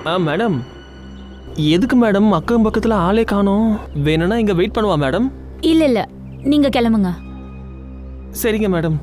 Madam, எதுக்கு madam அக்கம் பக்கத்தில் ஆளே காணோம்? வேணும்னா இங்கே வெயிட் பண்ணுவா மேடம்? இல்ல நீங்க கிளம்புங்க. சரிங்க madam.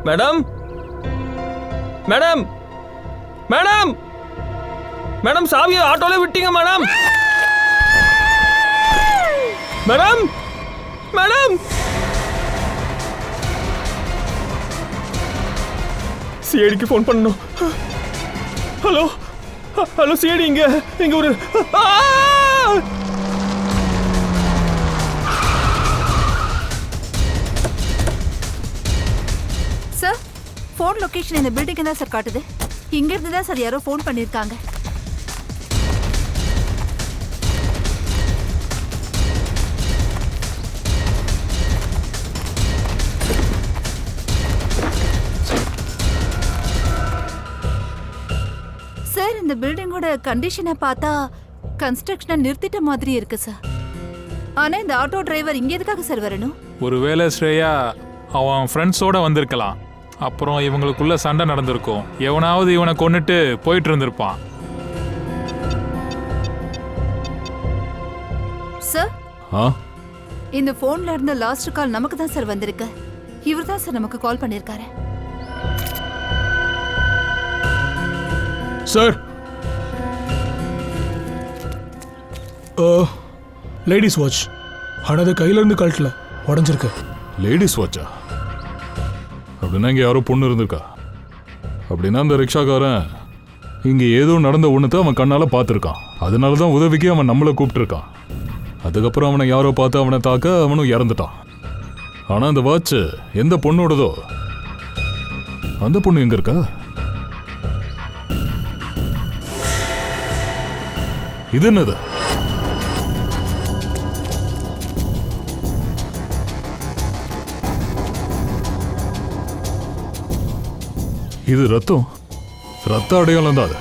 Madam, madam, madam, madam, சாவியை ஆட்டோல விட்டீங்க மேடம். மேடம், மேடம், சிஐடிக்கு ஃபோன் பண்ணணும். ஹலோ, ஹலோ சிஐடி, இங்க ஒரு சார், ஃபோன் லொகேஷன் இந்த பில்டிங் தான் சார் காட்டுது. இங்க இருந்து தான் சார் யாரோ ஃபோன் பண்ணிருக்காங்க. சார், இந்த பில்டிங்கோட கண்டிஷனை பார்த்தா கன்ஸ்ட்ரக்ஷனை நிறுத்திட்ட மாதிரி இருக்கு சார். ஆனா இந்த ஆட்டோ டிரைவர் இங்க எதுக்காக சார் வரணும்? ஒருவேளை ஸ்ரேயா அவன் ஃப்ரெண்ட்ஸோட வந்திருக்கலாம். அப்புறம் இவங்களுக்குள்ள சண்டை நடந்திருக்கும். எவனாவது இவனை கொன்னுட்டு போயிட்டு இருந்திருப்பான். சார், இந்த போன்ல இருந்த லாஸ்ட் கால் நமக்கு தான் சார் வந்திருக்கு. இவர் தான் சார் நமக்கு கால் பண்ணிருக்காரு. Sir, ladies watch. ஆனா அது கையில இருந்து கழட்டல, உடஞ்சிருக்கு. லேடிஸ் வாட்சா? அப்படின்னா இங்கே யாரோ பொண்ணு இருந்திருக்கா? அப்படின்னா அந்த ரிக்ஷாக்காரன் இங்கே ஏதோ நடந்த ஒன்றுத்தை அவன் கண்ணால் பார்த்துருக்கான். அதனால தான் உதவிக்கு அவன் நம்மளை கூப்பிட்டுருக்கான். அதுக்கப்புறம் அவனை யாரோ பார்த்து அவனை தாக்க அவனும் இறந்துட்டான். ஆனால் அந்த வாட்ச் எந்த பொண்ணோடதோ, அந்த பொண்ணு எங்கே இருக்கா? இது என்னது? இது ரத்தம். ரத்த அடையாளம் தான் அது.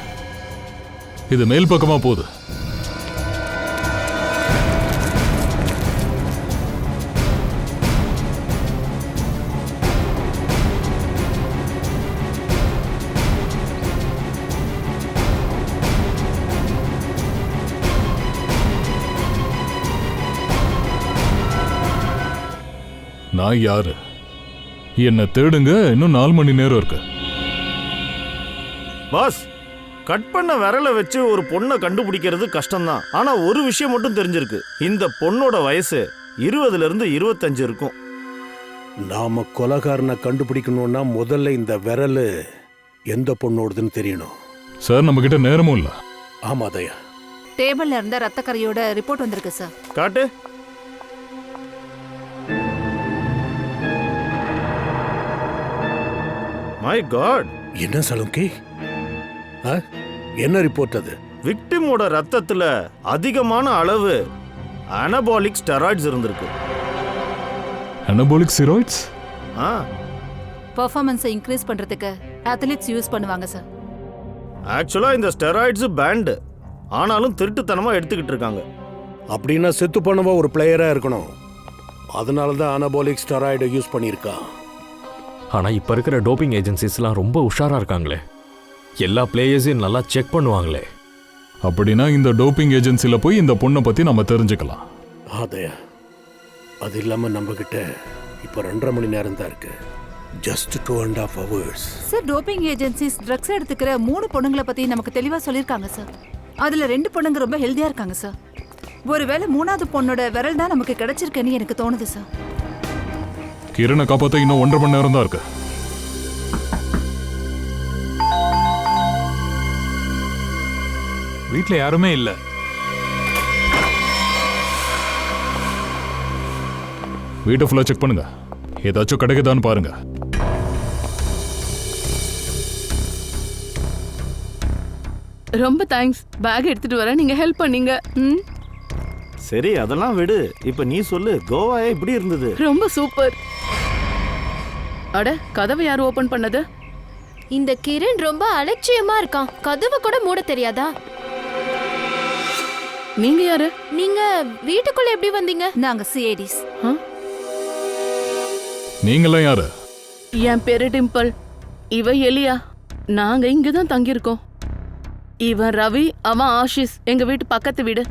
இது மேல் பக்கமா போகுது. நான் யாரு? என்ன தேடுங்க. இன்னும் 4 மணி நேரம் இருக்கு. பாஸ், கட் பண்ண விரலை வச்சு ஒரு பொண்ணை கண்டுபிடிக்கிறது கஷ்டம்தான். ஆனா ஒரு விஷயம் மட்டும் தெரிஞ்சிருக்கு. இந்த பொண்ணோட வயசு 20ல இருந்து 25 இருக்கும். நாம கொலைகாரனை கண்டுபிடிக்கணும்னா முதல்ல இந்த விரல் எந்த பொண்ணோடதுன்னு தெரியணும். சார், நம்ம கிட்ட நேரமும் இல்ல. ஆமா தயா. டேபிள்ல இருந்த ரத்த கரையோட ரிப்போர்ட் வந்திருக்கு சார். காட்டு. மை காட், என்ன சலுங்கி? என்ன ரிப்போர்ட் அது? விக்டிமோட ரத்தத்துல அதிகமான அளவு அனபாலிக் ஸ்டெராய்ட்ஸ் இருந்திருக்கு. Anabolic steroids? பெர்ஃபார்மன்ஸை இன்க்ரீஸ் பண்றதுக்கு அத்லீட்ஸ் யூஸ் பண்ணுவாங்க சார். ஆக்சுவலா இந்த ஸ்டெராய்ட்ஸ் பேண்ட், ஆனாலும் திருட்டுத்தனமா எடுத்துக்கிட்டு இருக்காங்க. அப்படின்னா செத்து போனவா ஒரு பிளேயரா இருக்கணும். அதனால தான் அனபாலிக் ஸ்டெராய்டை யூஸ் பண்ணியிருக்கா. ஆனா இப்ப இருக்கிற டோப்பிங் ஏஜென்சிஸ்லாம் ரொம்ப உஷாரா இருக்காங்களே. எல்லா பிளேயர்ஸையும் நல்லா செக் பண்ணுவாங்களே. அப்படின்னா இந்த டோப்பிங் ஏஜென்சில போய் இந்த பொண்ணை பத்தி நம்ம தெரிஞ்சுக்கலாம். அதயா, அது இல்லாம நம்ம கிட்ட இப்ப 2.5 மணி நேரம் தான் இருக்கு. Just 2.5 hours. Sir, doping agencies drugs எடுத்துக்கிற 3 பொண்ணுங்களை பத்தி நமக்கு தெளிவா சொல்லிருக்காங்க சார். அதுல 2 பொண்ணுங்க ரொம்ப ஹெல்தியா இருக்காங்க சார். ஒருவேளை 3வது பொண்ணோட விரல் தான் நமக்கு கிடைச்சிருக்குன்னு எனக்கு தோணுது சார். கிரணை காப்பாற்ற இன்னும் 1.5 மணி நேரம் தான் இருக்கு. வீட்டில் யாருமே இல்லை. வீட்டை ஃபுல்லாக செக் பண்ணுங்க, ஏதாச்சும் கிடைக்குதான்னு பாருங்க. ரொம்ப தேங்க்ஸ். பேக் எடுத்துட்டு வர நீங்க ஹெல்ப் பண்ணீங்க. சரி அதெல்லாம் விடு. இப்ப நீ சொல்லு, கோவாயே இப்படி இருந்தது? ரொம்ப சூப்பர். அட, கதவை யார் ஓபன் பண்ணது? இந்த கிரண் ரொம்ப அலட்சியமா இருக்கான். கதவை கூட மூட தெரியாதா? நீங்க யாரு? நீங்க வீட்டுக்குள்ள எப்படி வந்தீங்க? நாங்க சிஐடிஸ். நீங்களாம் யாரு? என் பேரு டிம்பிள். இவ எலியா. நாங்க இங்கதான் தங்கியிருக்கோம். இவன் ரவி, அவன் ஆஷிஷ். எங்க வீட்டு பக்கத்து வீடு.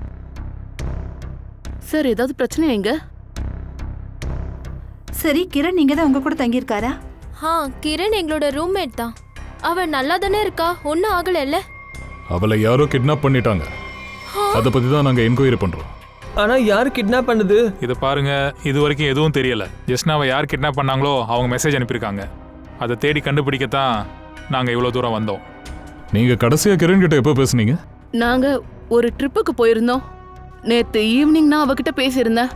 சார், ஏதாவது பிரச்சனை எங்க? சரி, கிரண் நீங்க தான் உங்க கூட தங்கியிருக்காரா? கிரண் எங்களோட ரூம்மேட் தான். அவ நல்லா தானே இருக்கா, ஒன்னும் ஆகல. அவளை யாரோ கிட்னாப் பண்ணிட்டாங்க. அதை பத்தி தான் நாங்க என்கொயரி பண்றோம். ஆனா யாரு கிட்னாப் பண்ணது? இதை பாருங்க, இது வரைக்கும் எதுவும் தெரியல. ஜஸ்ட் அவ யார் கிட்னாப் பண்ணாங்களோ அவங்க மெசேஜ் அனுப்பியிருக்காங்க. அதை தேடி கண்டுபிடிக்கத்தான் நாங்கள் இவ்வளோ தூரம் வந்தோம். நீங்க கடைசியா கிரண் கிட்ட எப்போ பேசுனீங்க? நாங்க ஒரு ட்ரிப்புக்கு போயிருந்தோம். நேத்து ஈவினிங் நான் அவகிட்ட பேசியிருந்தேன்.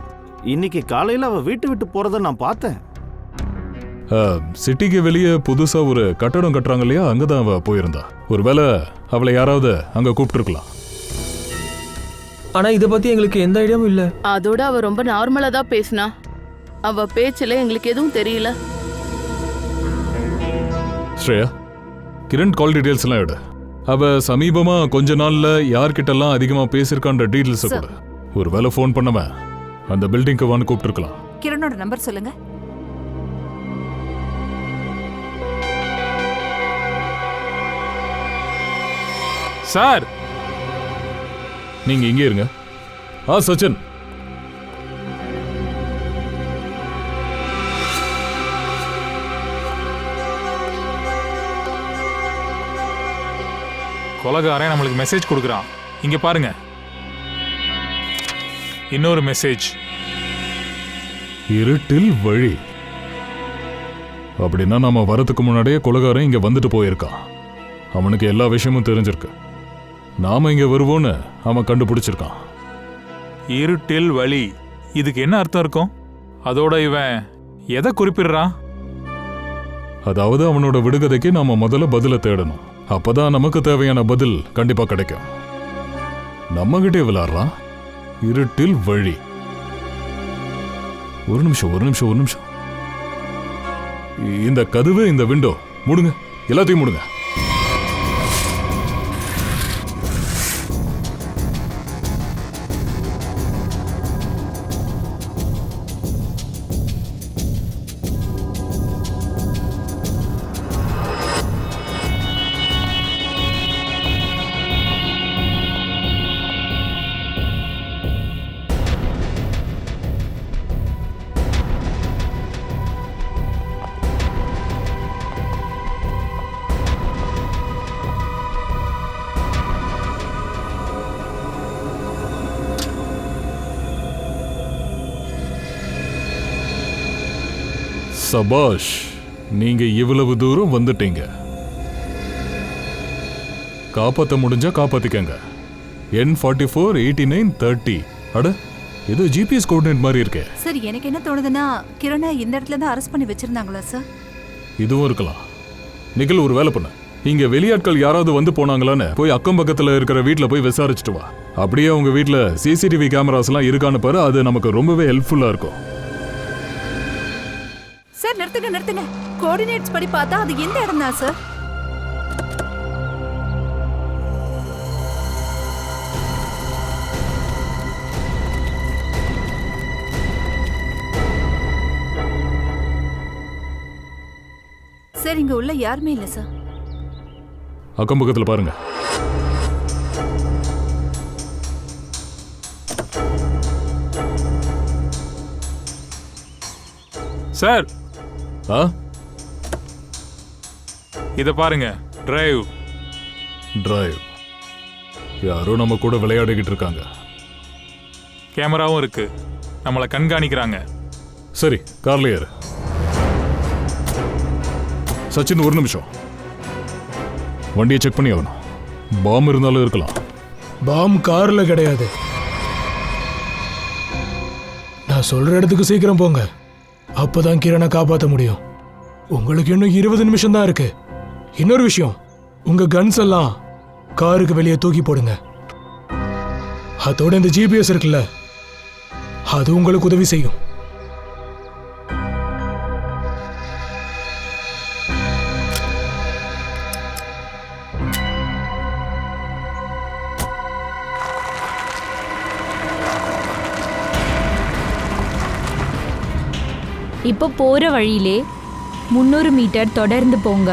இன்னைக்கு காலையில அவ வீட்டு விட்டு போறதை நான் பார்த்தேன். சிட்டிக்கு வெளியே புதுசா ஒரு கட்டடம் கட்டுறாங்க இல்லையா, அங்கதான் அவ போயிருந்தா. ஒருவேளை அவளை யாராவது அங்க கூப்பிட்டுருக்கலாம். ஆனா இதை பத்தி எங்களுக்கு எந்த ஐடியாவும் இல்ல. அதோட அவ ரொம்ப நார்மலா தான் பேசினா. அவ பேச்சுல எங்களுக்கு எதுவும் தெரியல. ஸ்ரேயா, கிரண் கால் டீடைல்ஸ் எல்லாம் எடு. அவ சமீபமா கொஞ்ச நாள்ல யார்கிட்டலாம் அதிகமா பேசியிருக்கான்ற டீடைல்ஸ் கூட. ஒருவேளை ஃபோன் பண்ணவன் அந்த பில்டிங்க்கு வந்து கூப்பிட்டுருக்கலாம். கிரணோட நம்பர் சொல்லுங்க. சார், நீங்க இங்கே இருங்க. சச்சின், கொலகாரன் நம்மளுக்கு மெசேஜ் கொடுக்குறான். இங்க பாருங்க, இன்னொரு மெசேஜ். இருட்டில் வழி. அப்படின்னா நம்ம வரதுக்கு முன்னாடியே கொலகாரன் இங்க வந்துட்டு போயிருக்கான். அவனுக்கு எல்லா விஷயமும் தெரிஞ்சிருக்கு. நாம இங்க வருவோன்னு அவன் கண்டுபிடிச்சிருக்கான். இருட்டில் வழி, இதுக்கு என்ன அர்த்தம் இருக்கும்? அதோட இவன் எதை குறிப்பிடுறான்? அதாவது அவனோட விடுகதைக்கு நாம முதல்ல பதில தேடணும். அப்பதான் நமக்கு தேவையான பதில் கண்டிப்பா கிடைக்கும். நம்ம கிட்டே விளையாடுறான். இருட்டில் வழி. ஒரு நிமிஷம். இந்த கதவு, இந்த விண்டோ மூடுங்க, எல்லாத்தையும் மூடுங்க. சபாஷ், நீங்க இவ்வளவு தூரம் வந்துட்டீங்க. காப்பாத்த முடிஞ்சா காப்பாத்திக்கங்க. N44 89 30. அட, ஏதோ ஜிபிஎஸ் கோஆர்டினேட் மாதிரி இருக்கே. சார், எனக்கு என்ன தோணுதுன்னா கிரணை இந்த இடத்துல தான் அரெஸ்ட் பண்ணி வச்சிருந்தாங்களா சார்? இதுவும் இருக்கலாம். நிகில், ஒரு வேலை பண்ண, இங்க வெளியாட்கள் யாராவது வந்து போனாங்களான்னு போய் அக்கம் பக்கத்துல இருக்கிற வீட்டுல போய் விசாரிச்சுட்டு வா. அப்படியே உங்க வீட்டுல சிசிடிவி கேமராஸ் எல்லாம் இருக்கான்னு பாரு. அது நமக்கு ரொம்பவே ஹெல்ப்ஃபுல்லா இருக்கும். சார், நிறுத்துங்க. கோஆர்டினேட்ஸ் படி பார்த்தா அது எந்த இடம் தான் சார்? சார், இங்க உள்ள யாருமே இல்ல சார். அக்கம் பக்கத்துல பாருங்க. சார், இத பாருங்க. டிரைவ். யாரோ நம்ம கூட விளையாடிக்கிட்டு இருக்காங்க. கேமராவும் இருக்கு, நம்மளை கண்காணிக்கிறாங்க. சரி, கார்ல ஏறு. சச்சின் ஒரு நிமிஷம். வண்டியை செக் பண்ணி ஆகணும். பாம் இருந்தாலும் இருக்கலாம். பாம் கார்ல கிடையாது. நான் சொல்ற இடத்துக்கு சீக்கிரம் போங்க. அப்பதான் கிரணை காப்பாற்ற முடியும். உங்களுக்கு இன்னும் 20 நிமிஷம் தான் இருக்கு. இன்னொரு விஷயம், உங்க கன்ஸ் எல்லாம் காருக்கு வெளியே தூக்கி போடுங்க. அதோட இந்த ஜிபிஎஸ் இருக்குல்ல, அது உங்களுக்கு உதவி செய்யும். இப்போ போற வழியிலே 300 மீட்டர் தொடர்ந்து போங்க.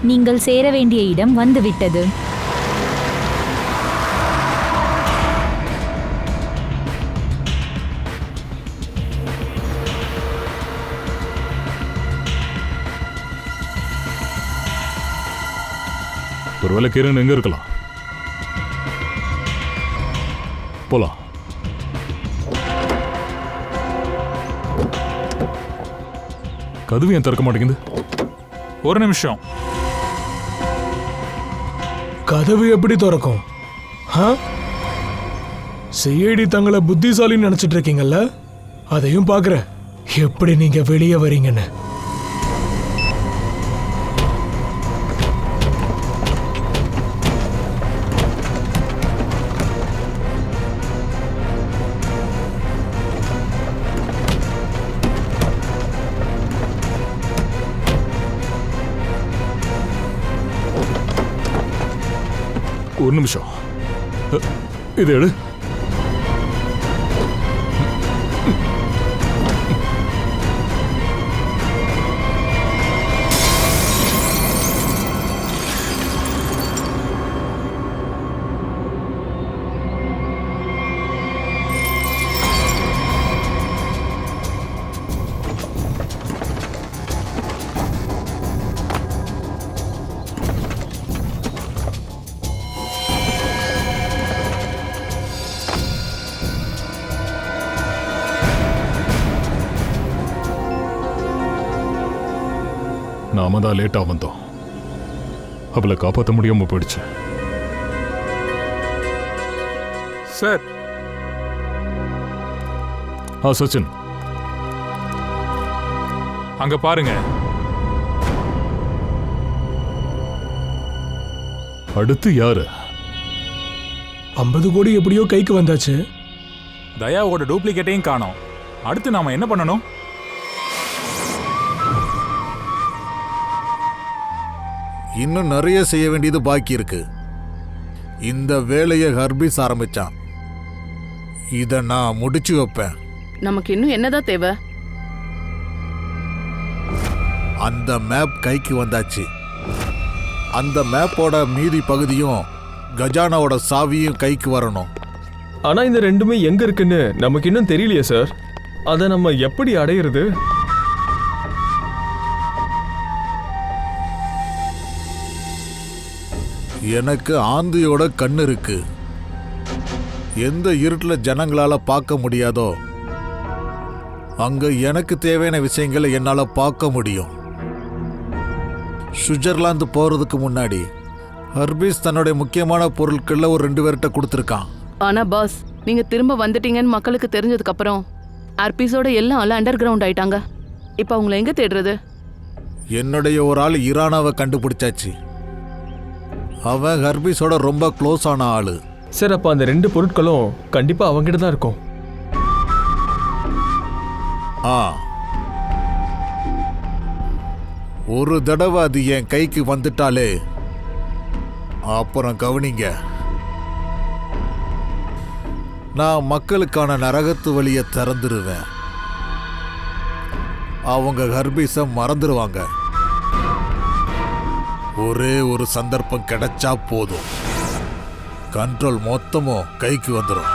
நீங்கள் சேர வேண்டிய இடம் வந்துவிட்டது. ஒருவேளை கிரண் எங்க இருக்கலாம். போலாம். கதவு ஏன் திறக்க மாட்டேங்குது? ஒரு நிமிஷம். கதவு எப்படி திறக்கும்? சிஐடி தங்களை புத்திசாலின்னு நினைச்சிட்டு இருக்கீங்கல்ல, அதையும் பார்க்குறேன் எப்படி நீங்க வெளியே வரீங்கன்னு. ஒரு நிமிஷம். இது எடு. நாம தான் லேட்டா வந்தோம். அவளை காப்பாற்ற முடியாம போயிடுச்சு. சார். சச்சின், அங்க பாருங்க. அடுத்து யாரு? 50 கோடி எப்படியோ கைக்கு வந்தாச்சு. தயாவோட டூப்ளிகேட்டையும் காணோம். அடுத்து நாம என்ன பண்ணணும்? இன்னும் நிறைய செய்ய வேண்டியது பாக்கி இருக்கு. இந்த வேலையை ஹர்பீஸ் ஆரம்பிச்சான். இத நான் முடிச்சு வைப்பேன். நமக்கு இன்னும் என்னதான் தேவை? அந்த மேப் கைக்கு வந்தாச்சு. அந்த மேப்போட மீதி பகுதியும் கஜானாவோட சாவியும் கைக்கு வரணும். ஆனா இந்த ரெண்டுமே எங்க இருக்குன்னு நமக்கு இன்னும் தெரியலையே சார். அதை நம்ம எப்படி அடையிறது? எனக்கு ஆந்தையோட கண்ணு இருக்கு. எந்த இருட்டில் ஜனங்களால பார்க்க முடியாதோ அங்க எனக்கு தேவையான விஷயங்களை என்னால பார்க்க முடியும். சுவிட்சர்லாந்து போறதுக்கு முன்னாடி ஹர்பீஸ் தன்னுடைய முக்கியமான பொருட்கள்ல ஒரு 2 பேர்கிட்ட கொடுத்துருக்கான். ஆனா பாஸ், நீங்க திரும்ப வந்துட்டீங்கன்னு மக்களுக்கு தெரிஞ்சதுக்கு அப்புறம் ஹர்பீஸோட எல்லாம் அண்டர் கிரவுண்ட் ஆயிட்டாங்க. இப்ப அவங்களை எங்க தேடுறது? என்னுடைய ஒரு ஆள் இரானாவை கண்டுபிடிச்சாச்சு. அவன் ஹர்பீஸோட ரொம்ப க்ளோஸ் ஆன ஆளு. சார், அப்ப அந்த 2 பொருட்களும் கண்டிப்பா அவங்கிட்ட தான் இருக்கும். ஒரு தடவை அது என் கைக்கு வந்துட்டாலே அப்புறம் கவனிங்க, நான் மக்களுக்கான நரகத்து வழியை திறந்துருவேன். அவங்க ஹர்பீஸை மறந்துடுவாங்க. ஒரே ஒரு சந்தர்ப்பம் கிடைச்சா போதும், கண்ட்ரோல் மொத்தமும் கைக்கு வந்துடும்.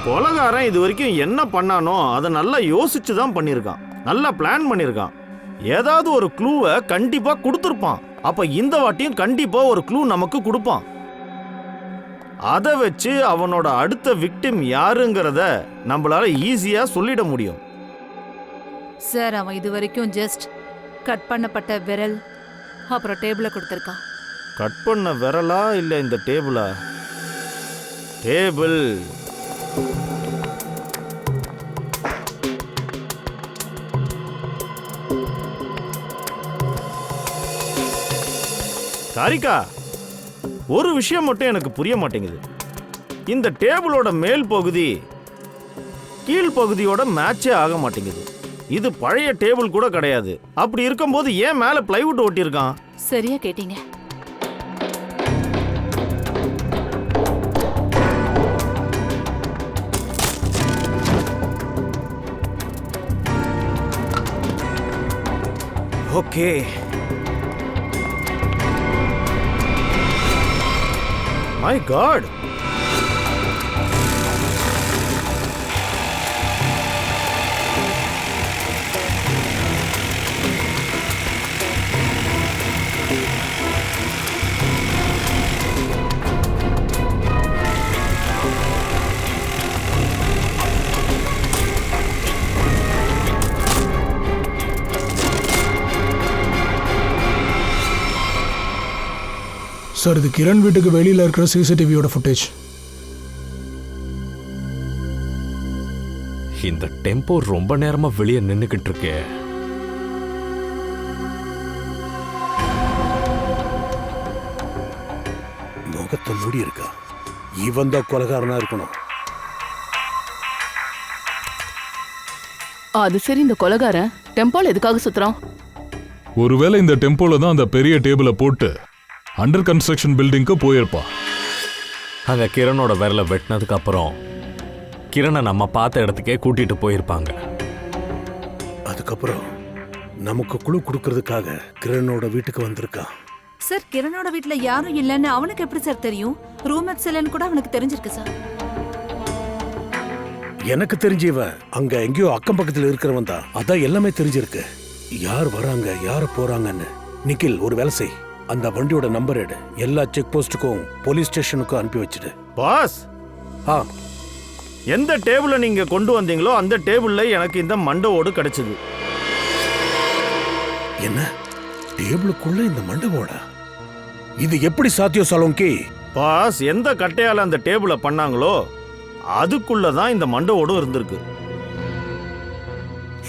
கொலைகாரன் இது வரைக்கும் என்ன பண்ணானோ அதை நல்லா யோசிச்சு தான் பண்ணியிருக்கான். நல்லா பிளான் பண்ணியிருக்கான். ஏதாவது ஒரு க்ளூவை கண்டிப்பா கொடுத்துருப்பான். அப்ப இந்த வாட்டியும் கண்டிப்பா ஒரு க்ளூ நமக்கு கொடுப்பான். அதை வச்சு அவனோட அடுத்த விக்டிம் யாருங்கிறத நம்மளால ஈஸியா சொல்லிட முடியும். சார் அவன் இது வரைக்கும் ஜஸ்ட் கட் பண்ணப்பட்ட விரல் அப்புறம் டேபிளை கொடுத்துருக்கான். கட் பண்ண விரலா இல்ல இந்த டேபிளா? டேபிள். காரிகா, ஒரு விஷயம் மட்டும் எனக்கு புரிய மாட்டேங்குது. இந்த டேபிளோட மேல் பகுதி கீழ் பகுதியோட மேட்சே ஆக மாட்டேங்குது. இது பழைய டேபிள் கூட கிடையாது. அப்படி இருக்கும்போது ஏன் மேல பிளைவுட் ஒட்டியிருக்கான்? சரியா கேட்டீங்க. ஓகே, மை காட், சார் இது கிரண் வீட்டுக்கு வெளியில் இருக்கிற சிசிடிவியோட ஃபுட்டேஜ். இந்த டெம்போ ரொம்ப நேரமா வெளியே நின்னுக்கிட்டு இருக்கே. முகத்தை மூடி இருக்கா? இவன் தான் கொலைகாரனா இருக்கணும். அது சரி, இந்த கொலைகாரன் டெம்போல எதுக்காக சுத்துறான்? ஒருவேளை இந்த டெம்போல தான் அந்த பெரிய டேபிளை போட்டு அண்டர் கன்ஸ்ட்ரக்ஷன் பில்டிங்க்கு போயிருப்பா. அங்க கிரணோட விரலை வெட்டினதுக்கு அப்புறம் கிரணை நம்ம பார்த்த இடத்துக்கே கூட்டிட்டு போயிருப்பாங்க. அதுக்கப்புறம் நமக்கு குழு கொடுக்கறதுக்காக கிரணோட வீட்டுக்கு வந்திருக்கான். சார் கிரணோட வீட்ல யாரும் இல்லைன்னு அவனுக்கு எப்படி சார் தெரியும்? ரூம்மேட்ஸ் இல்லைன்னு கூட அவனுக்கு தெரிஞ்சிருக்கு சார். எனக்கு தெரிஞ்சவன் அங்க எங்கேயோ அக்கம் பக்கத்துல இருக்கிறவன் தான். அதான் எல்லாமே தெரிஞ்சிருக்கு. யார் வராங்க யார் போறாங்கன்னு. நிக்கில், ஒரு வேலை செய். அந்த வண்டியோட நம்பர் எடு. எல்லா செக் போஸ்ட்டுக்கும் போலீஸ் ஸ்டேஷனுக்கும் அனுப்பி வச்சிடு. பாஸ், எந்த டேபிளை நீங்க கொண்டு வந்தீங்களோ அந்த டேபிள்ல எனக்கு இந்த மண்டை ஓடு கிடைச்சது. என்ன? டேபிளுக்குள்ள இந்த மண்டை ஓடா? இது எப்படி சாத்தியம் சலோங்கி? பாஸ், எந்த கட்டையால அந்த டேபிளை பண்ணாங்களோ அதுக்குள்ளதான் இந்த மண்டை ஓடும் இருந்திருக்கு.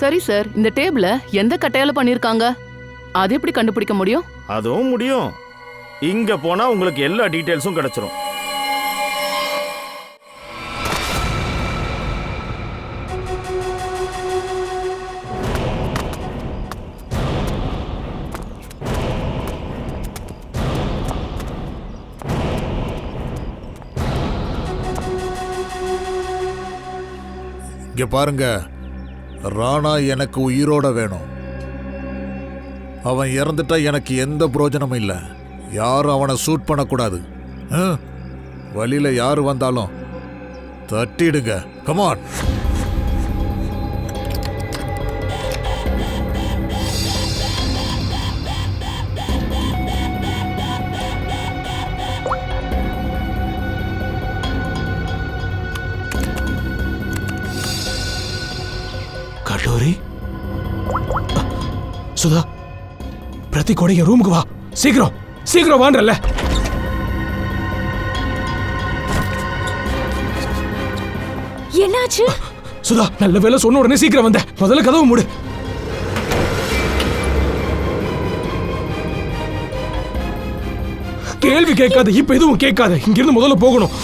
சரி சார், இந்த டேபிளை எந்த கட்டையால பண்ணிருக்காங்க? அது எப்படி கண்டுபிடிக்க முடியும்? அதுவும் முடியும். இங்க போனா உங்களுக்கு எல்லா டீடைல்ஸும் கிடைச்சிரும். இங்க பாருங்க, ராணா எனக்கு உயிரோட வேணும். அவன் இறந்துட்டா எனக்கு எந்த பிரயோஜனமும் இல்லை. யாரும் அவனை ஷூட் பண்ணக்கூடாது. வழியில யாரு வந்தாலும் தட்டிடுங்க. கமான். கல்லூரி சுதா, பிரதிக்கோட என் ரூமுக்கு வா. சீக்கிரம் சீக்கிரம் வான்றல்ல. என்னாச்சு? சுதா, நல்ல வேலை சொன்ன உடனே சீக்கிரம் வந்த. முதல்ல கதவு மூடு. கேள்வி கேட்காத, இப்ப எதுவும் கேட்காத. இங்கிருந்து முதல்ல போகணும்.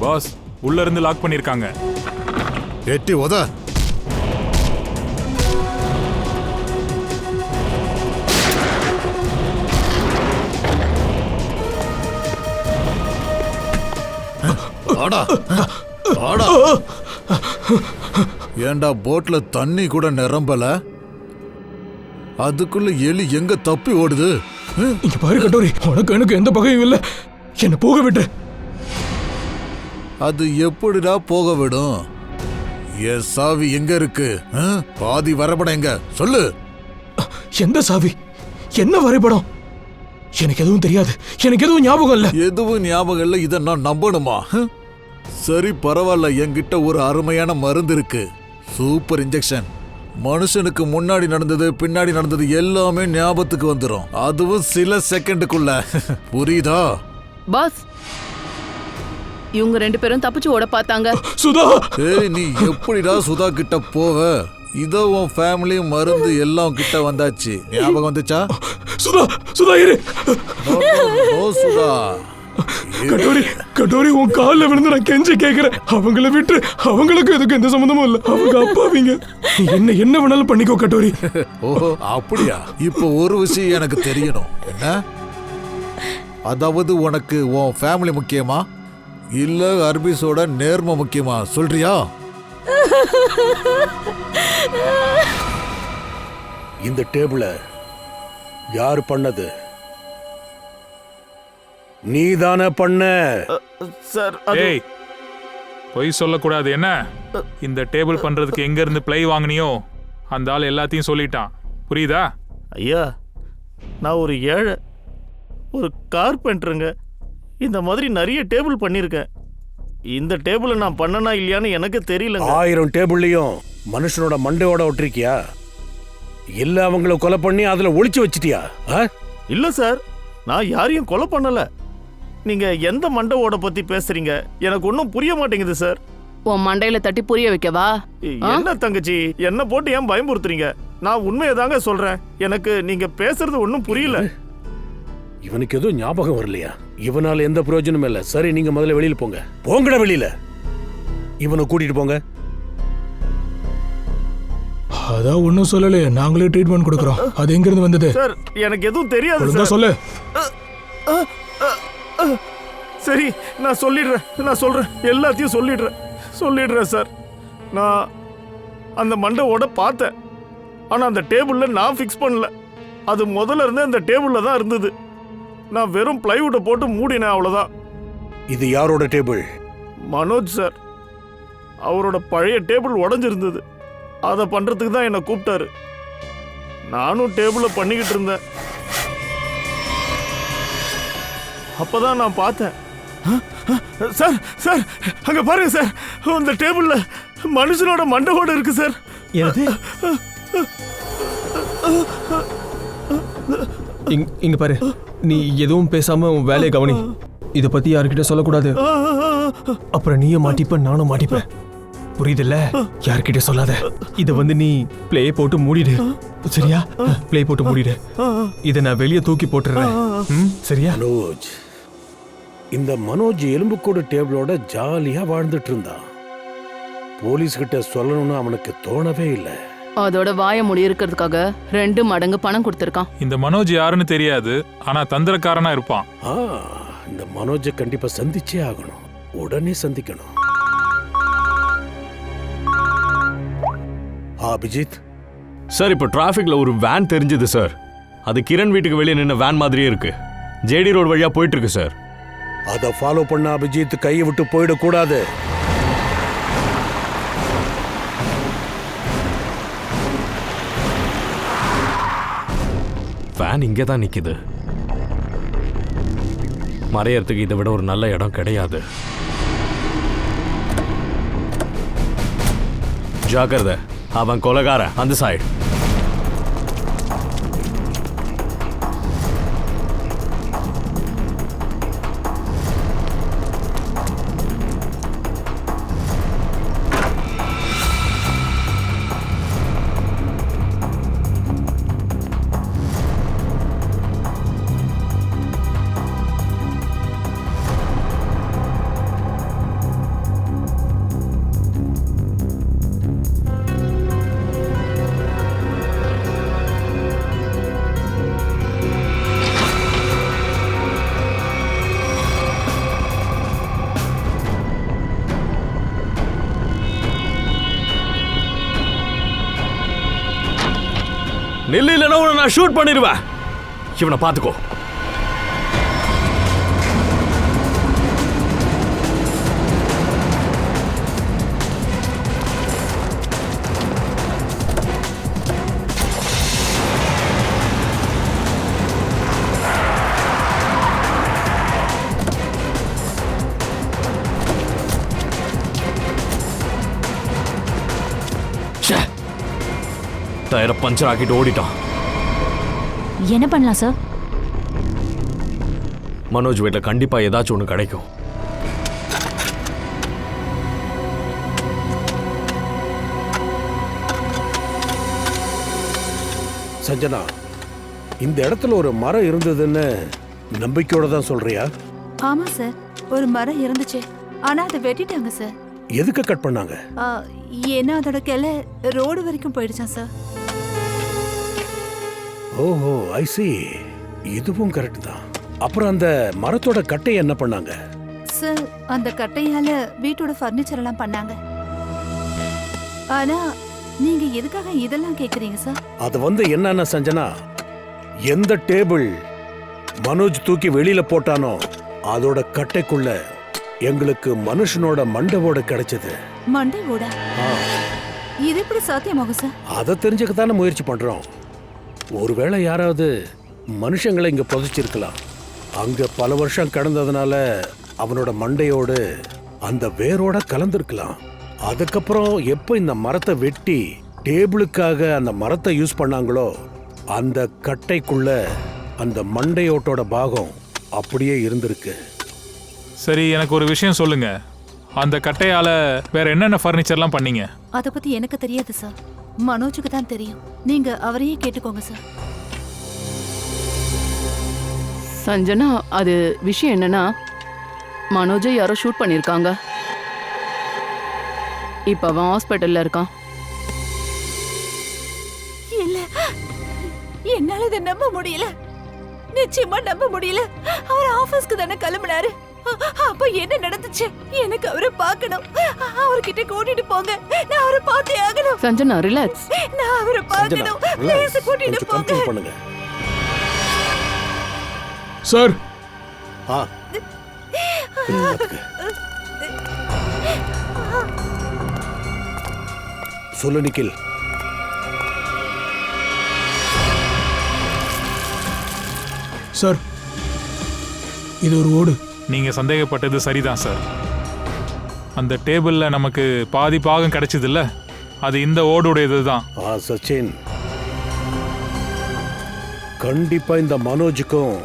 பாஸ், உள்ள இருந்து லாக் பண்ணிருக்காங்க. எட்டி உத. ஏண்டா போட்ல தண்ணி கூட நிரம்பல, அதுக்குள்ள எலி எங்க தப்பி ஓடுது? இங்க பாரு கட்டோரி, உனக்கு எனக்கு எந்த பகையும் இல்ல, என்ன போக விட்டு. அது எப்படிடா போக விடும்? என் சாவி எங்க இருக்கு? பாதி வரைபடம் எங்க சொல்லு. எந்த சாவி? என்ன வரைபடம்? எனக்கு எதுவும் தெரியாது, எனக்கு எதுவும் ஞாபகம் இல்ல. எதுவும் ஞாபகம் இல்ல, இதை நான் நம்பணுமா? சரி பரவாயில்ல, என்கிட்ட ஒரு அருமையான மருந்து இருக்கு, சூப்பர் இன்ஜெக்ஷன். மனுஷனுக்கு முன்னாடி நடந்தது பின்னாடி நடந்தது எல்லாமே ஞாபகத்துக்கு வந்துடும், அதுவும் சில செகண்டுக்குள்ள. புரியுதா? பாஸ், இவங்க 2 பேரும் தப்பிச்சு ஓட பார்த்தாங்க. சுதா, ஏய் நீ எப்படிடா சுதா கிட்ட போவ? இதோ உன் ஃபேமிலி மருந்து எல்லாம் கிட்ட வந்தாச்சு, ஞாபகம் வந்துச்சா? சுதா, சுதா இரு. ஓ சுதா. கட்டோரி, கட்டோரி உன் காலில் விழுந்து நான் கெஞ்சி கேட்கிறேன், அவங்கள விட்டு, அவங்களுக்கு எதுக்கு எந்த சம்மந்தமும் இல்ல, அவங்க அப்பாவிங்க. நீ என்ன வேணாலும் பண்ணிக்கோ கட்டோரி. ஓஹோ அப்படியா? இப்போ ஒரு விஷயம் எனக்கு தெரியணும். என்ன? அதாவது உனக்கு உன் ஃபேமிலி முக்கியமா இல்ல ஹர்பீஸோட நேர்மை முக்கியமா, சொல்றியா? இந்த டேபிள யார் பண்ணது? நீதானே பண்ண? சார் ஏய், பொய் சொல்லக்கூடாது. என்ன இந்த டேபிள் பண்றதுக்கு எங்க இருந்து பிளை வாங்கினியோ அந்த ஆள் எல்லாத்தையும் சொல்லிட்டான், புரியுதா? ஐயா, நான் ஒரு ஏழை, ஒரு கார்பெண்டருங்க. இந்த மாதிரி நிறைய டேபிள் பண்ணியிருக்கேன். இந்த டேபிளை நான் பண்ணனா இல்லையான்னு எனக்கு தெரியல. 1000 டேபிள்லையும் மனுஷனோட மண்டையோட ஒட்டிருக்கியா இல்ல அவங்கள கொலை பண்ணி அதுல ஒளிச்சு வச்சிட்டியா? இல்ல சார், நான் யாரையும் கொலை பண்ணல. நீங்க எந்த மண்டையோட பத்தி பேசுறீங்க? எனக்கு ஒன்றும் புரிய மாட்டேங்குது சார். உன் மண்டையில தட்டி புரிய வைக்கவா? என்ன தங்கச்சி, என்ன போட்டு ஏன் பயமுறுத்துறீங்க? நான் உண்மையை தாங்க சொல்றேன். எனக்கு நீங்க பேசுறது ஒன்றும் புரியல. இவனுக்கு எதுவும் ஞாபகம் வரலையா? இவனால எந்த பிரயோஜனமும் இல்ல. சரி, நீங்க முதல்ல வெளியில போங்க. போங்கடா வெளியில. இவனை கூட்டிட்டு போங்க. அதான் ஒன்னும் சொல்லலையே, நாங்களே ட்ரீட்மெண்ட் கொடுக்கறோம். அது எங்க இருந்து வந்தது? சார், எனக்கு எதுவும் தெரியாது சார். சொல்லு. சரி, நான் சொல்றேன், எல்லாத்தையும் சொல்லிடுறேன் சார். நான் அந்த மண்டையோட பார்த்தேன், ஆனா அந்த டேபிள்ல நான் ஃபிக்ஸ் பண்ணல. அது முதல்ல இருந்தே அந்த டேபிள்ல தான் இருந்தது. நான் வெறும் பிளைவுட்டை போட்டு மூடினேன், அவ்வளவுதான். இது யாரோட டேபிள்? மனோஜ் சார். அவரோட பழைய டேபிள் உடைஞ்சிருந்தது, அதை பண்றதுக்கு தான் என்னை கூப்பிட்டாரு. நானும் டேபிளை பண்ணிக்கிட்டு இருந்தேன். அப்பதான் நான் பார்த்தேன். சார் சார், அங்க பாருங்க சார், அந்த டேபிள்ல மனுஷனோட மண்டையோட இருக்கு சார். இங்க பாரு, நீ எதுவும் பேசாம உன் வேலையை கவனி. இத பத்தி யார்கிட்ட சொல்லக்கூடாது, அப்புறம் நீயும் மாட்டிப்ப நானும் மாட்டிப்பேன், புரியுதுல்ல? யார்கிட்ட சொல்லாத. இத நீ பிளே போட்டு மூடிடு, சரியா? பிளே போட்டு மூடிடு. இத நான் வெளியே தூக்கி போட்டுறேன், சரியா? மனோஜ், இந்த மனோஜ் எலும்புக்கூடு டேபிளோட ஜாலியா வாழ்ந்துட்டு இருந்தான். போலீஸ் கிட்ட சொல்லணும்னு அவனுக்கு தோணவே இல்லை. அதோட வாய மொழி இருக்கிறதுக்காக 2 மடங்கு பணம் கொடுத்திருக்கான். இந்த மனோஜ் யாருன்னு தெரியாது, ஆனா தந்திரக்காரனா இருப்பான். இந்த மனோஜை கண்டிப்பா சந்திச்சே ஆகணும், உடனே சந்திக்கணும். அபிஜித் சார், இப்போ டிராஃபிக்ல ஒரு வேன் தெரிஞ்சது சார். அது கிரண் வீட்டுக்கு வெளியே நின்ன வேன் மாதிரியே இருக்கு. ஜேடி ரோடு வழியா போயிட்டு இருக்கு சார். அதை ஃபாலோ பண்ண அபிஜித் கையை விட்டு போயிடக்கூடாது. வேன் இங்கே தான் நிக்குது. மறையறதுக்கு இதை விட ஒரு நல்ல இடம் கிடையாது. ஜாக்கிரதை, அவன் கொலைகாரன், அந்த சைடு. நில்லு, இல்லைன்னா நான் ஷூட் பண்ணிடுவேன். இவனை பார்த்துக்கோ. டயரை பஞ்சர் ஆக்கிட்டு ஓடிட்டான். என்ன பண்ணலாம் சார்? மனோஜ் வீட்டில் கண்டிப்பா ஏதாச்சும் ஒன்று கிடைக்கும். சஞ்சனா, இந்த இடத்துல ஒரு மரம் இருந்ததுன்னு நம்பிக்கையோட தான் சொல்றியா? ஆமா சார், ஒரு மரம் இருந்துச்சு. ஆனா அதை வெட்டிட்டாங்க சார். எதுக்கு கட் பண்ணாங்க? ஏன்னா அதோட கிளை ரோடு வரைக்கும் போயிடுச்சான் சார். ஓஹோ, ஐ சி. இதுவும் கரெக்ட் தான். அப்புறம் அந்த மரத்தோட கட்டையை என்ன பண்ணாங்க? சார், அந்த கட்டையால வீட்டோட ஃபர்னிச்சர் எல்லாம் பண்ணாங்க. ஆனா நீங்க எதுக்காக இதெல்லாம் கேக்குறீங்க சார்? அது என்னன்னா சஞ்சனா, எந்த டேபிள் மனோஜ் தூக்கி வெளியில போட்டானோ அதோட கட்டைக்குள்ள எங்களுக்கு மனுஷனோட மண்டைவோட கிடைச்சது. மண்டைவோட? இது எப்படி சாத்தியமாகும் சார்? அதை தெரிஞ்சுக்கத்தானே முயற்சி பண்றோம். ஒருவேளை யாராவது மனுஷங்களை இங்க புதைச்சிருக்கலாம். அங்க பல வருஷம் கடந்ததுனால அவனோட மண்டையோடு அந்த வேரோட கலந்துருக்கலாம். அதுக்கப்புறம் எப்போ இந்த மரத்தை வெட்டி டேபிளுக்காக அந்த மரத்தை யூஸ் பண்ணாங்களோ அந்த கட்டைக்குள்ள அந்த மண்டையோட்டோட பாகம் அப்படியே இருந்திருக்கு. சரி, எனக்கு ஒரு விஷயம் சொல்லுங்க. அந்த கட்டையால வேற என்னென்ன ஃபர்னிச்சர்லாம் பண்ணீங்க? அதை பத்தி எனக்கு தெரியாது சார், மனோஜுக்கு தான் தெரியும். நீங்க அவரையே கேட்டுக்கோங்க சார். சஞ்சனா, அது விஷயம் என்னன்னா, மனோஜை யாரோ ஷூட் பண்ணியிருக்காங்க. இப்ப அவன் ஹாஸ்பிட்டல்ல இருக்கான். இல்ல, என்னால இதை நம்ப முடியல. நிச்சயமா நம்ப முடியல. அவர் ஆபீஸ்க்கு தானே கிளம்பினாரு. அப்ப என்ன நடந்துச்சு? எனக்கு அவரை பார்க்கணும். அவர்கிட்ட கூட்டிட்டு போங்க. நான் அவரை பார்த்தே ஆகணும். சஞ்சனா, ரிலாக்ஸ். நான் அவரை பார்க்கணும். ப்ளீஸ் கூட்டிட்டு போங்க. சார், சொல்லு நிக்கில். சார், இது ஒரு ஓடு. நீங்க சந்தேகப்பட்டது சரிதான் சார். அந்த டேபிள்ல நமக்கு பாதி பாகம் கிடைச்சது இல்ல, அது இந்த ஓடுடையது தான். சச்சின், கண்டிப்பா இந்த மனோஜுக்கும்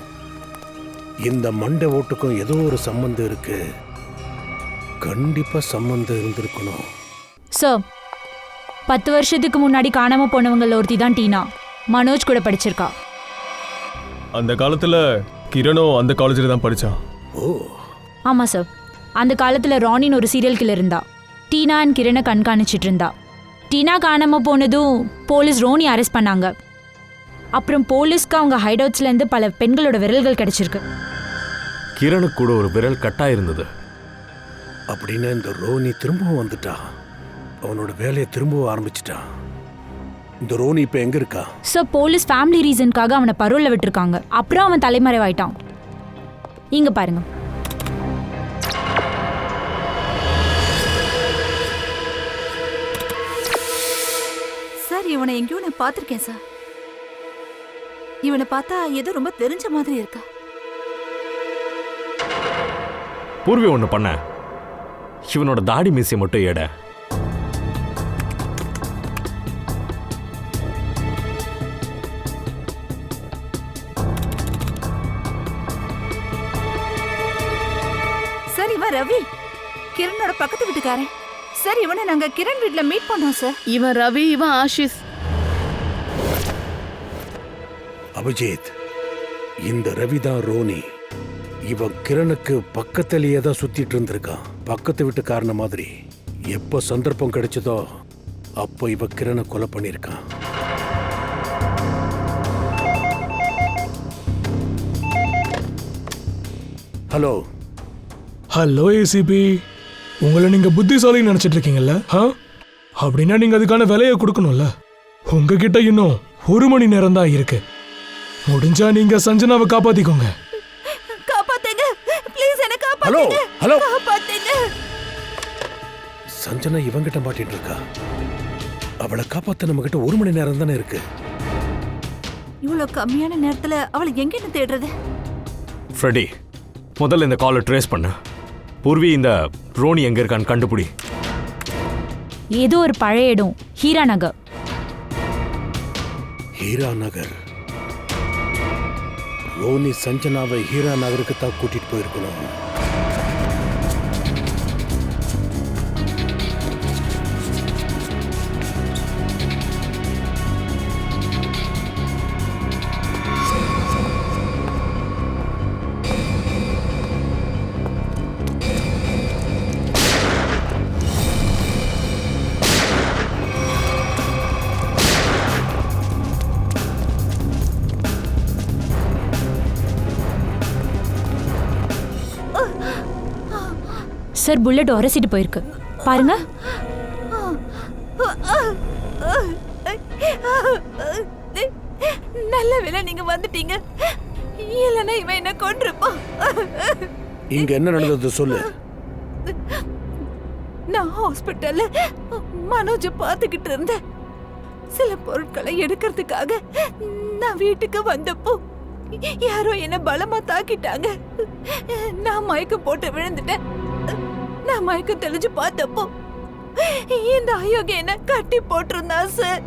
இந்த மண்டை ஓட்டுக்கும் ஏதோ ஒரு சம்பந்தம் இருக்கு. கண்டிப்பா சம்பந்தம் இருந்திருக்கணும். சார், 10 வருஷத்துக்கு முன்னாடி காணாம போனவங்கள ஒருத்தி தான் டீனா. மனோஜ் கூட படிச்சிருக்கா. அந்த காலத்துல கிரணும் அந்த காலேஜில் தான் படிச்சான். ஓ ஆமாம் சார், அந்த காலத்தில் ராணின்னு ஒரு சீரியல் கில்லர் இருந்தா. டீனா அண்ட் கிரணை கண்காணிச்சிட்டு இருந்தா. டீனா காணாமல் போனதும் போலீஸ் ரோனி அரெஸ்ட் பண்ணாங்க. அப்புறம் போலீஸ்க்கு அவங்க ஹைடவுட்ஸ்லேருந்து பல பெண்களோட விரல்கள் கிடைச்சிருக்கு. கிரணுக்கு கூட ஒரு விரல் கட்டாயிருந்தது. அப்படின்னு இந்த ரோனி திரும்பவும் வந்துட்டா. அவனோட வேலையை திரும்பவும் ஆரம்பிச்சிட்டான். இந்த ரோனி இப்போ எங்க இருக்கா? சார், போலீஸ் ஃபேமிலி ரீசனுக்காக அவனை பரோலில் விட்டுருக்காங்க. அப்புறம் அவன் தலைமறைவாயிட்டான். இங்க பாருங்க. சார், இவனை எங்கேயோ நான் பார்த்திருக்கேன் சார். இவனை பார்த்தா ஏதோ ரொம்ப தெரிஞ்ச மாதிரி இருக்கா. பூர்வி ஒன்று பண்ண, இவனோட தாடி மீசை மட்டும் எடை. சார், இவன் ரவி, கிரணோட பக்கத்து வீட்டுக்காரன். சார், இவனை நாங்க கிரண் வீட்ல மீட் பண்ணோம் சார். இவன் ரவி, இவன் ஆஷிஷ். அபிஜித், இந்த ரவி தான் ரோனி. இவன் கிரணுக்கு பக்கத்திலேயே தான் சுத்திட்டு இருந்திருக்கான். பக்கத்து வீட்டுக்காரன மாதிரி. எப்போ சந்தர்ப்பம் கிடைச்சதோ அப்போ இவ கிரணை கொலை பண்ணியிருக்கான். ஹலோ ஹலோ ஏசிபி, உங்களை நீங்க புத்திசாலின்னு நினைச்சிட்டு இருக்கீங்கல்ல? அப்படின்னா நீங்க அதுக்கான விலையை கொடுக்கணும்ல. உங்ககிட்ட இன்னும் 1 மணி நேரம் தான் இருக்கு. முடிஞ்சா நீங்க சஞ்சனாவை காப்பாத்திக்கோங்க. காப்பாத்துங்க ப்ளீஸ், என்ன ஹலோ காப்பாத்துங்க. ஹலோ, காப்பாத்துங்க. சஞ்சனா இவங்கிட்ட மாட்டிட்டு இருக்கா. அவளை காப்பாத்த நம்ம கிட்ட 1 மணி நேரம் தானே இருக்கு. இவ்வளவு கம்மியான நேரத்துல அவளை எங்கன்னு தேடுறது? ஃப்ரெடி, முதல்ல இந்த காலை ட்ரேஸ் பண்ணு. பூர்வி, இந்த ரோனி எங்க இருக்கான்னு கண்டுபிடி. ஏதோ ஒரு பழைய இடம், ஹீரா நகர். ஹீரா நகர். ரோனி சஞ்சனாவை ஹீரா நகருக்கு தான் கூட்டிட்டு போயிருக்கணும். சார், புல்லட் உரசிட்டு போயிருக்கு பாருங்க. நல்ல வேளை நீங்க வந்துட்டீங்க, இல்லைன்னா இவன் என்ன கொன்றுப்பான். இங்க என்ன நடந்தது சொல்லு. நான் ஹாஸ்பிட்டல்ல மனோஜ பாத்துக்கிட்டு இருந்தேன். சில பொருட்களை எடுக்கிறதுக்காக நான் வீட்டுக்கு வந்தப்போ யாரோ என்ன பலமா தாக்கிட்டாங்க. நான் மயக்கம் போட்டு விழுந்துட்டேன். நான் மயக்கம் தெளிஞ்சு பார்த்தப்போ இந்த அயோகி என்ன கட்டி போட்டிருந்தா சார்.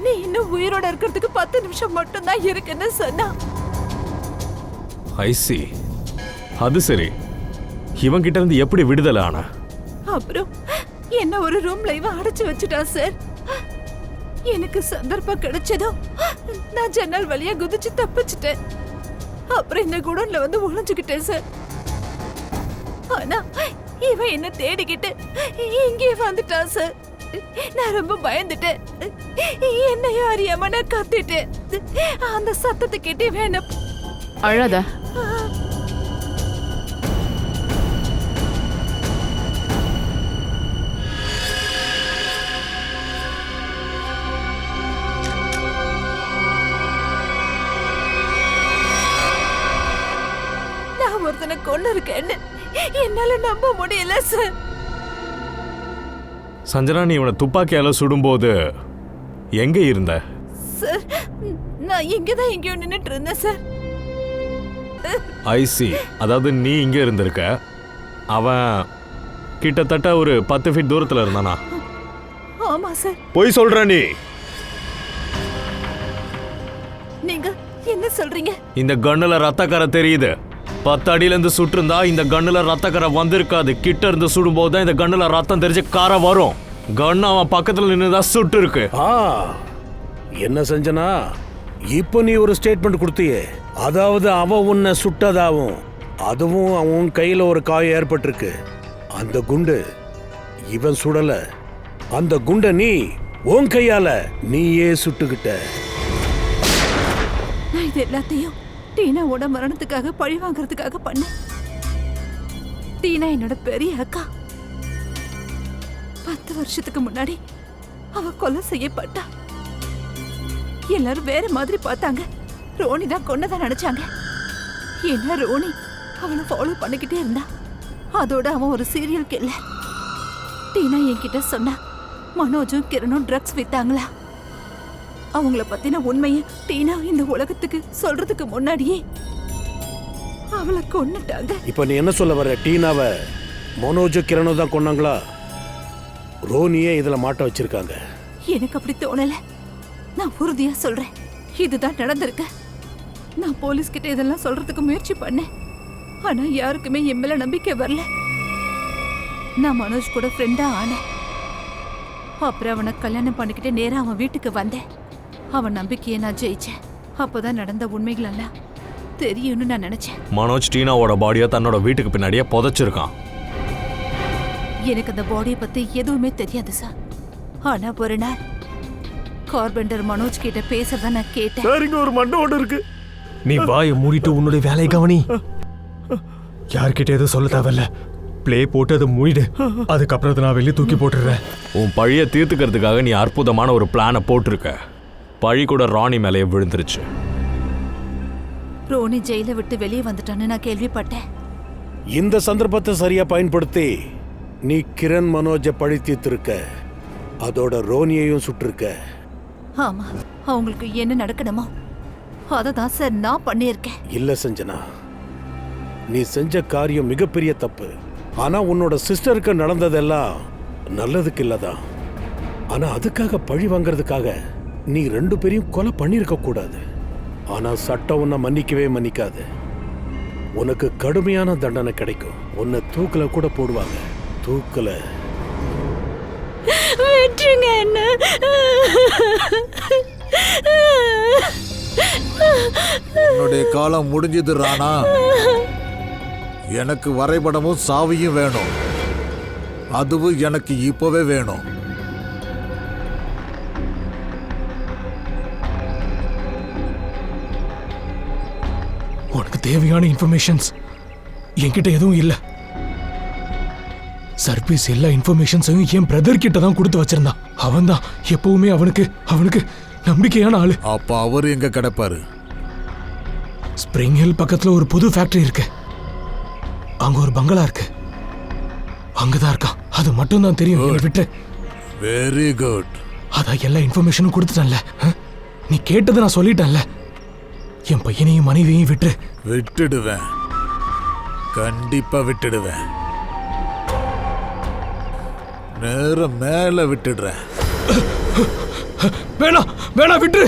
நீ இன்னும் உயிரோட இருக்கிறதுக்கு 10 நிமிஷம் மட்டும் தான் இருக்குன்னு சொன்னா. ஐசி, அது சரி. இவன் கிட்ட இருந்து எப்படி விடுதலை ஆனா? அப்புறம் என்ன ஒரு ரூம்ல இவன் அடைச்சு வச்சுட்டான் சார். எனக்கு சந்தர்ப்பம் கிடைச்சதும் நான் ஜன்னல் வழியா குதிச்சு தப்பிச்சிட்டேன். அப்புறம் இந்த குடோன்ல வந்து ஒளிஞ்சுக்கிட்டேன் சார். ஆனா இவன் என்ன தேடிக்கிட்டு இங்கே வந்துட்டான் சார். நான் ரொம்ப பயந்துட்டேன். என்னையும் அறியாம நான் கத்திட்டேன். அந்த சத்தத்தை கேட்டு வேணும். அழாத. நான் ஒருத்தனை கொண்டு இருக்கேன்னு என்னால நம்ப முடியல சார். சஞ்சனா, நீ இவனை துப்பாக்கியால சுடும்போது எங்க இருந்த? சார், நான் இங்கதான் எங்கேயோ நின்னுட்டு இருந்தேன் சார். ஐசி, அதாவது நீ இங்க இருந்திருக்க, அவன் கிட்டத்தட்ட ஒரு 10 ஃபீட் தூரத்துல இருந்தானா? ஆமா சார். போய் சொல்ற நீ. நீங்க என்ன சொல்றீங்க? இந்த கண்ணுல ரத்தக்கரை தெரியுது. 10 அடியில இருந்து சுட்டிருந்தா இந்த கண்ணுல ரத்தக்கரை வந்திருக்காது. கிட்ட இருந்து சுடும்போது தான் இந்த கண்ணுல ரத்தம் தெரிஞ்சு காரை வரும். கண்ணு அவன் பக்கத்துல நின்னுதான் சுட்டு இருக்கு. என்ன சஞ்சனா, இப்போ நீ ஒரு ஸ்டேட்மெண்ட் கொடுத்தியே, அதாவது அவன் உன்னை சுட்டதாவும் அதுவும் அவன் கையில ஒரு காயம் ஏற்பட்டிருக்கு. அந்த குண்டு இவன் சுடல. அந்த குண்டை நீ உன் கையால நீயே சுட்டுக்கிட்ட. நான் இது எல்லாத்தையும் டீனாவோட மரணத்துக்காக பழி வாங்குறதுக்காக பண்ண. டீனா என்னோட பெரிய அக்கா. 10 வருஷத்துக்கு முன்னாடி அவ கொலை செய்யப்பட்டா. எல்லாரும் வேற மாதிரி பார்த்தாங்க. ரோனி தான் கொன்னதான் நினைச்சாங்க. ஏன்னா ரோனி அவளை ஃபாலோ பண்ணிக்கிட்டே இருந்தா. அதோட அவன் ஒரு சீரியல் கில்லர். டீனா என்கிட்ட சொன்னா மனோஜும் கிரணும் ட்ரக்ஸ் வித்தாங்களா. அவங்கள பத்தின உண்மையை டீனா இந்த உலகத்துக்கு சொல்றதுக்கு முன்னாடியே அவளை கொன்னுட்டாங்க. இப்ப நீ என்ன சொல்ல வர? டீனாவை மனோஜ் கிரணோ தான் கொன்னாங்களா? ரோனியே இதுல மாட்ட வச்சிருக்காங்க. எனக்கு அப்படி தோணல. நான் உறுதியா சொல்றேன், இதுதான் நடந்திருக்கு. நான் போலீஸ் கிட்ட இதெல்லாம் சொல்றதுக்கு முயற்சி பண்ணேன். ஆனா யாருக்குமே என் மேல நம்பிக்கை வரல. நான் மனோஜ் கூட ஃப்ரெண்டா ஆனேன். அப்புறம் அவனை கல்யாணம் பண்ணிக்கிட்டு நேரா அவன் வீட்டுக்கு வந்தேன். அவன் நம்பிக்கையை நான் ஜெயிச்சேன். அப்பதான் நடந்த உண்மைகள் எல்லாம் தெரியும்னு நான் நினைச்சேன். மனோஜ் டீனாவோட பாடியை தன்னோட வீட்டுக்கு பின்னாடியே புதைச்சிருக்கான். எனக்கு அந்த பாடியை பத்தி எதுவுமே தெரியாது சார். ஆனா ஒரு நாள் கார்பெண்டர் மனோஜ் கிட்ட பேசுறத நான் கேட்டேன். சார், இங்க ஒரு மண்டபம் இருக்கு. நீ வாயை மூடிட்டு உன்னுடைய வேலையை கவனி. யார்கிட்ட எதுவும் சொல்ல தேவையில்ல. பிளே போட்டு அதை மூடிடு. அதுக்கப்புறம் நான் வெளியே தூக்கி போட்டுடுறேன். உன் பழிய தீர்த்துக்கிறதுக்காக நீ அற்புதமான ஒரு பிளானை போட்டிருக்க. பழி கூட ராணி மேலேயே விழுந்துருச்சு. ரோனி ஜெயில விட்டு வெளியே வந்துட்டான்னு நான் கேள்விப்பட்டேன். இந்த சந்தர்ப்பத்தை சரியா பயன்படுத்தி நீ கிரண் மனோஜை பழி தீர்த்திருக்க, அதோட ரோனியையும் சுட்டிருக்க. ஆமா, அவங்களுக்கு என்ன நடக்கணுமோ அதை தான் சார் நான் பண்ணியிருக்கேன். இல்ல சஞ்சனா, நீ செஞ்ச காரியம் மிகப்பெரிய தப்பு. ஆனா உன்னோட சிஸ்டருக்கு நடந்ததெல்லாம் நல்லதுக்கு இல்லதான். ஆனா அதுக்காக பழி வாங்கறதுக்காக நீ 2 பேரையும் கொலை பண்ணிருக்க கூடாது. ஆனா சட்டம் உன்னை மன்னிக்கவே மன்னிக்காது. உனக்கு கடுமையான தண்டனை கிடைக்கும். உன்னை தூக்குல கூட போடுவாங்க. தூக்குல. விட்டுருங்க என்ன. உன்னுடைய காலம் முடிஞ்சது ராணா. எனக்கு வரைபடமும் சாவியும் வேணும். அதுவும் எனக்கு இப்பவே வேணும். உனக்கு தேவையான இன்ஃபர்மேஷன்ஸ் என்கிட்ட எதுவும் இல்ல. சர்வீஸ் எல்லா இன்ஃபர்மேஷன்ஸையும் என் பிரதர் கிட்ட தான் கொடுத்து வச்சிருந்தான். அவன் தான் எப்பவுமே அவனுக்கு நம்பிக்கையான ஆளு. அப்ப அவரு எங்க கிடப்பாரு? ஸ்ப்ரிங் ஹில் பக்கத்துல ஒரு புது ஃபேக்டரி இருக்கு. அங்க ஒரு பங்களா இருக்கு. அங்கதான் இருக்கான். அது மட்டும் தான் தெரியும். என்னை விட்டு. Very good. அதான் எல்லா இன்ஃபர்மேஷனும் கொடுத்துட்டேன்ல. நீ கேட்டதை நான் சொல்லிட்டேன்ல. என் பையனையும் மனைவியையும் விட்டுடுவேன். கண்டிப்பா விட்டுடுவேன். நேரம் மேல விட்டுடுறேன். வேணாம் வேணாம், விட்டுரு.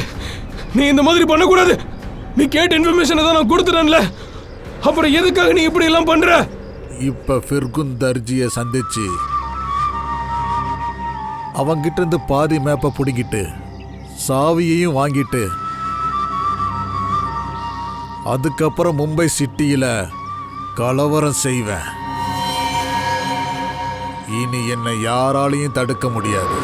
நீ இந்த மாதிரி பண்ணக்கூடாது. நீ கேட்ட இன்ஃபர்மேஷனை தான் நான் கொடுத்துட்டேன்ல. அப்புறம் எதுக்காக நீ இப்படி எல்லாம் பண்ற? இப்ப ஃபிர்குன் தர்ஜியை சந்திச்சு அவங்கிட்ட இருந்து பாதி மேப்பை பிடிங்கிட்டு சாவியையும் வாங்கிட்டு அதுக்கப்புறம் மும்பை சிட்டியில கலவரம் செய்வேன். இனி என்னை யாராலையும் தடுக்க முடியாது.